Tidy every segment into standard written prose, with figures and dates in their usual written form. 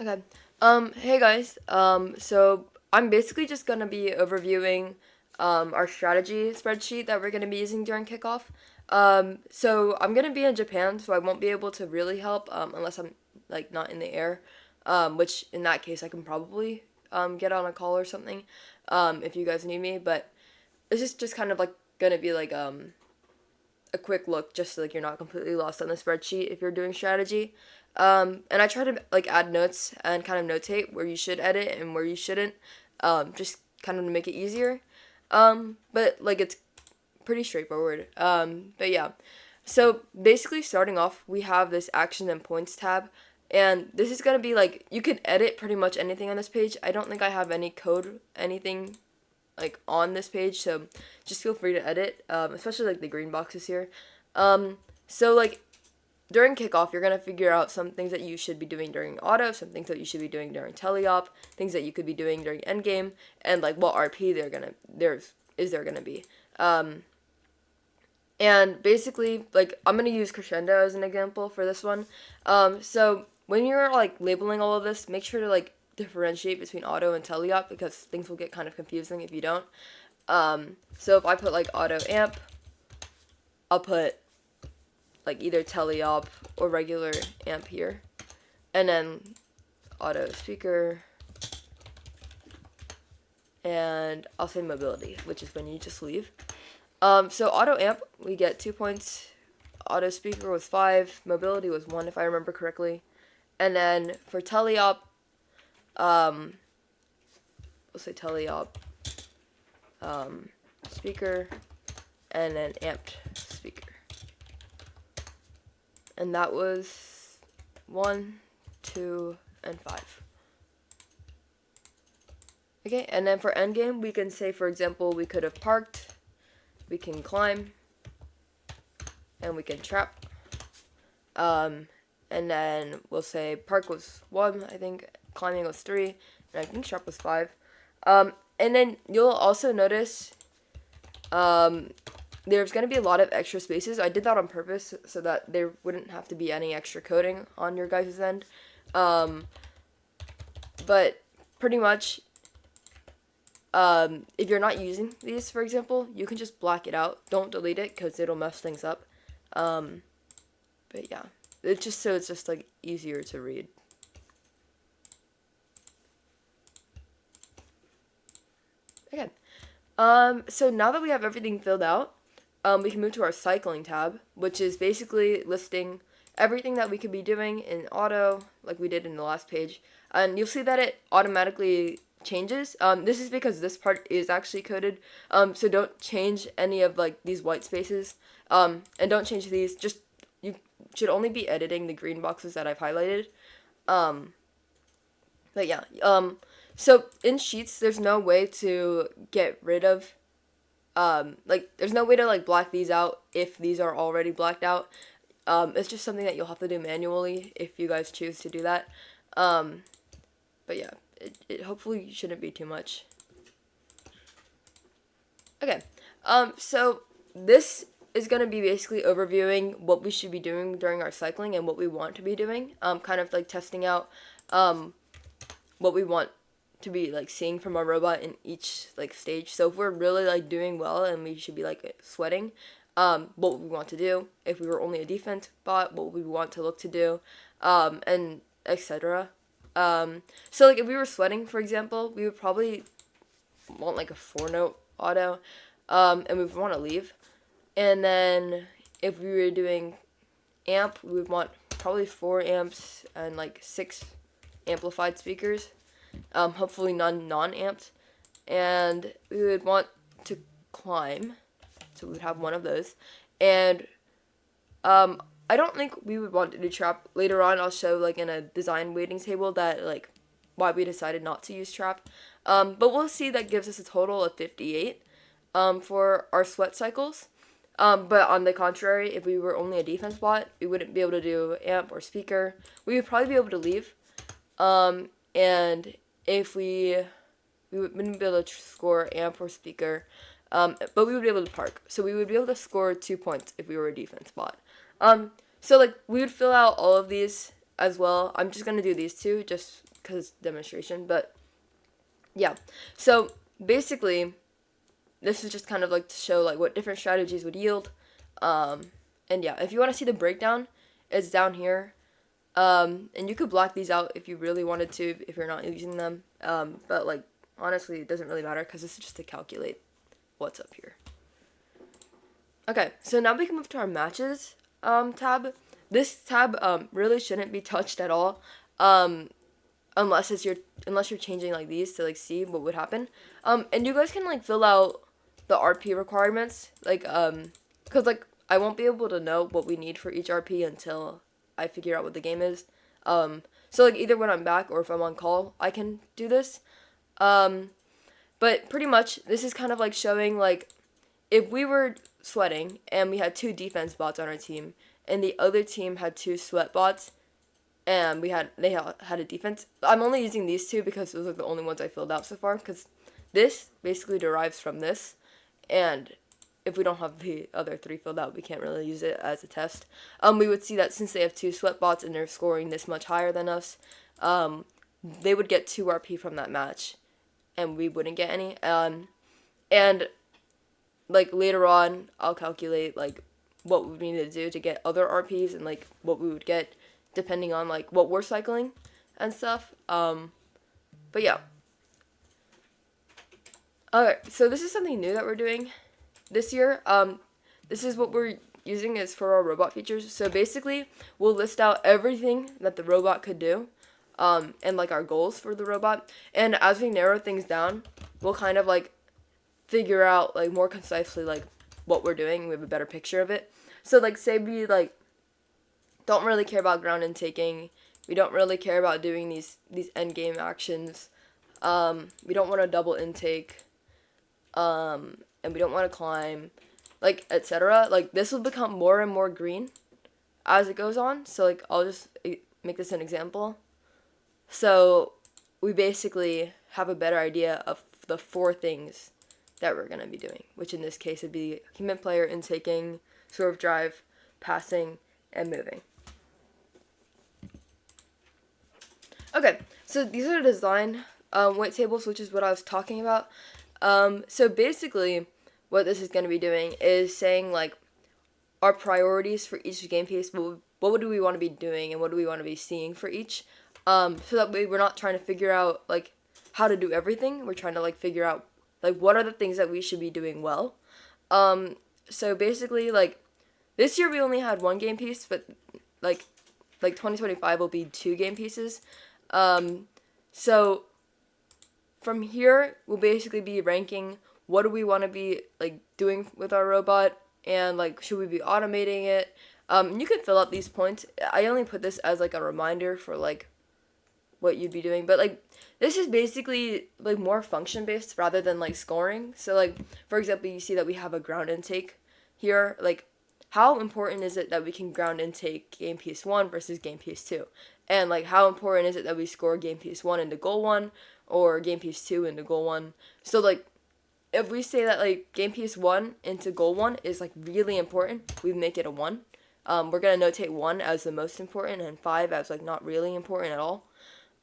Okay. Hey guys. So I'm basically just gonna be overviewing our strategy spreadsheet that we're gonna be using during kickoff. So I'm gonna be in Japan, so I won't be able to really help unless I'm like not in the air. Which in that case I can probably get on a call or something if you guys need me. But it's just kind of like gonna be like a quick look just so like you're not completely lost on the spreadsheet if you're doing strategy. And I try to like add notes and kind of notate where you should edit and where you shouldn't, just kind of to make it easier. But like it's pretty straightforward. But yeah, so basically starting off, we have this action and points tab, and this is gonna be like you can edit pretty much anything on this page. I don't think I have any code anything like on this page, so just feel free to edit, especially like the green boxes here. So like during kickoff, you're gonna figure out some things that you should be doing during auto, some things that you should be doing during teleop, things that you could be doing during endgame, and like what RP there gonna be. And basically, like I'm gonna use crescendo as an example for this one. So when you're like labeling all of this, make sure to like differentiate between auto and teleop because things will get kind of confusing if you don't. So if I put like auto amp, I'll put like either teleop or regular amp here, and then auto speaker, and I'll say mobility, which is when you just leave. So auto amp, we get 2 points. Auto speaker was 5. Mobility was 1, if I remember correctly. And then for teleop, we'll say teleop, speaker, and then amped speaker. And that was 1, 2, and 5. Okay, and then for endgame, we can say, for example, we could have parked, we can climb, and we can trap. And then we'll say park was 1, I think, climbing was 3, and I think trap was 5. And then you'll also notice there's going to be a lot of extra spaces. I did that on purpose so that there wouldn't have to be any extra coding on your guys' end. But pretty much, if you're not using these, for example, you can just black it out. Don't delete it because it'll mess things up. But yeah, it's just like easier to read. Okay. So now that we have everything filled out, we can move to our cycling tab, which is basically listing everything that we could be doing in auto, like we did in the last page. And you'll see that it automatically changes. This is because this part is actually coded. So don't change any of like these white spaces. And don't change these. Just you should only be editing the green boxes that I've highlighted. But yeah. So in Sheets, there's no way to get rid of like there's no way to like black these out if these are already blacked out. It's just something that you'll have to do manually if you guys choose to do that. But yeah, it hopefully shouldn't be too much. Okay, so this is going to be basically overviewing what we should be doing during our cycling and what we want to be doing. Kind of like testing out what we want to be like seeing from our robot in each like stage. So if we're really like doing well and we should be like sweating, what we want to do. If we were only a defense bot, what we want to look to do, and etc. So like if we were sweating, for example, we would probably want like a 4-note auto, and we would want to leave. And then if we were doing amp, we would want probably 4 amps and like 6 amplified speakers. Hopefully none non-amped. And we would want to climb, so we would have one of those. And I don't think we would want to do trap. Later on, I'll show like in a design waiting table that like why we decided not to use trap. But we'll see that gives us a total of 58 for our sweat cycles. But on the contrary, if we were only a defense bot, we wouldn't be able to do amp or speaker. We would probably be able to leave. And if we wouldn't be able to score amp or speaker, but we would be able to park. So we would be able to score 2 points if we were a defense bot. So like we would fill out all of these as well. I'm just going to do these two just because demonstration, but yeah. So basically, this is just kind of like to show like what different strategies would yield. And yeah, if you want to see the breakdown, it's down here. And you could block these out if you really wanted to, if you're not using them. But like, honestly, it doesn't really matter because this is just to calculate what's up here. Okay, so now we can move to our matches tab. This tab really shouldn't be touched at all, unless you're changing like these to like see what would happen. And you guys can like fill out the RP requirements, like because like I won't be able to know what we need for each RP until I figure out what the game is. So like either when I'm back or if I'm on call, I can do this. But pretty much this is kind of like showing like if we were sweating and we had 2 defense bots on our team and the other team had 2 sweat bots and they had a defense. I'm only using these 2 because those are the only ones I filled out so far, because this basically derives from this, and if we don't have the other 3 filled out, we can't really use it as a test. We would see that since they have 2 sweat bots and they're scoring this much higher than us, they would get 2 RP from that match and we wouldn't get any. And like later on, I'll calculate like what we need to do to get other RPs and like what we would get depending on like what we're cycling and stuff. But yeah. Alright, so this is something new that we're doing this year. This is what we're using is for our robot features. So basically, we'll list out everything that the robot could do, and like our goals for the robot. And as we narrow things down, we'll kind of like figure out like more concisely like what we're doing. We have a better picture of it. So like say we like don't really care about ground intaking. We don't really care about doing these end game actions. We don't want to double intake. And we don't want to climb, like, etc. Like, this will become more and more green as it goes on. So, like, I'll just make this an example. So, we basically have a better idea of the 4 things that we're going to be doing, which in this case would be human player, intaking, swerve drive, passing, and moving. Okay, so these are the design weight tables, which is what I was talking about. So basically, what this is going to be doing is saying, like, our priorities for each game piece, what do we want to be doing, and what do we want to be seeing for each, so that way we're not trying to figure out, like, how to do everything. We're trying to, like, figure out, like, what are the things that we should be doing well. So basically, like, this year we only had 1 game piece, but, like 2025 will be 2 game pieces. So from here, we'll basically be ranking what do we want to be, like, doing with our robot, and, like, should we be automating it? You can fill out these points. I only put this as, like, a reminder for, like, what you'd be doing. But, like, this is basically, like, more function-based rather than, like, scoring. So, like, for example, you see that we have a ground intake here. Like, how important is it that we can ground intake game piece 1 versus game piece 2? And, like, how important is it that we score game piece 1 into goal 1 or game piece 2 into goal 1? So, like, if we say that, like, game piece 1 into goal 1 is, like, really important, we make it a 1. We're going to notate 1 as the most important and 5 as, like, not really important at all.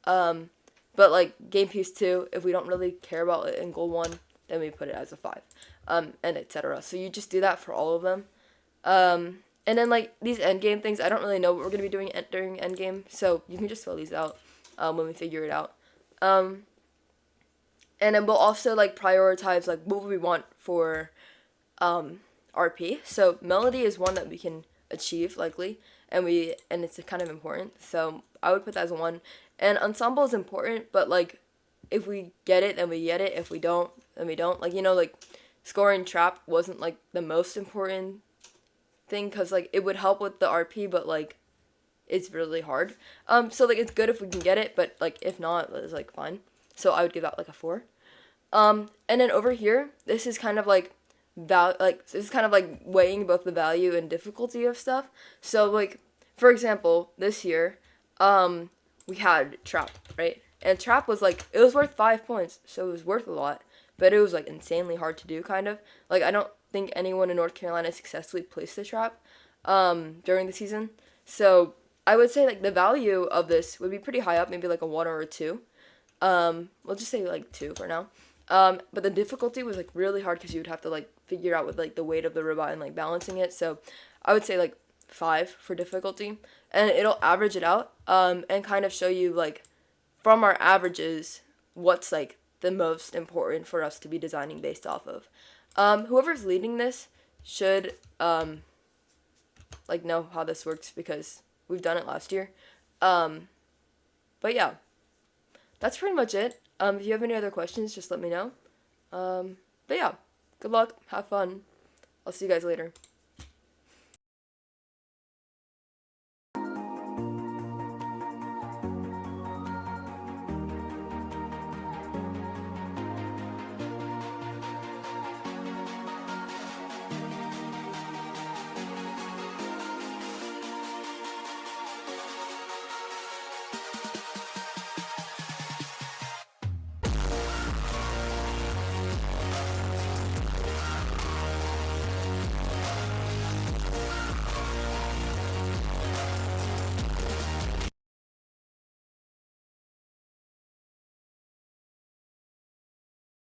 But, like, game piece 2, if we don't really care about it in goal 1, then we put it as a 5, and etc. So you just do that for all of them. And then, like, these endgame things, I don't really know what we're going to be doing during endgame, so you can just fill these out when we figure it out. And then we'll also, like, prioritize, like, what we want for RP. So melody is one that we can achieve, likely, and it's kind of important. So I would put that as a 1. And ensemble is important, but, like, if we get it, then we get it. If we don't, then we don't. Like, you know, like, scoring trap wasn't, like, the most important thing, because, like, it would help with the RP, but, like, it's really hard. So, like, it's good if we can get it, but, like, if not, it's, like, fine. So I would give that, like, a 4. And then over here, this is kind of like this is kind of like weighing both the value and difficulty of stuff. So, like, for example, this year, we had trap, right? And trap was, like, it was worth 5 points, so it was worth a lot, but it was, like, insanely hard to do, kind of. Like, I don't think anyone in North Carolina successfully placed the trap during the season. So I would say like the value of this would be pretty high up, maybe like a 1 or a 2. We'll just say like 2 for now. But the difficulty was like really hard because you would have to like figure out with like the weight of the ribeye and like balancing it. So I would say like 5 for difficulty, and it'll average it out and kind of show you like from our averages what's like the most important for us to be designing based off of. Whoever's leading this should like know how this works because we've done it last year. But yeah, that's pretty much it. If you have any other questions, just let me know. But yeah, good luck, have fun. I'll see you guys later.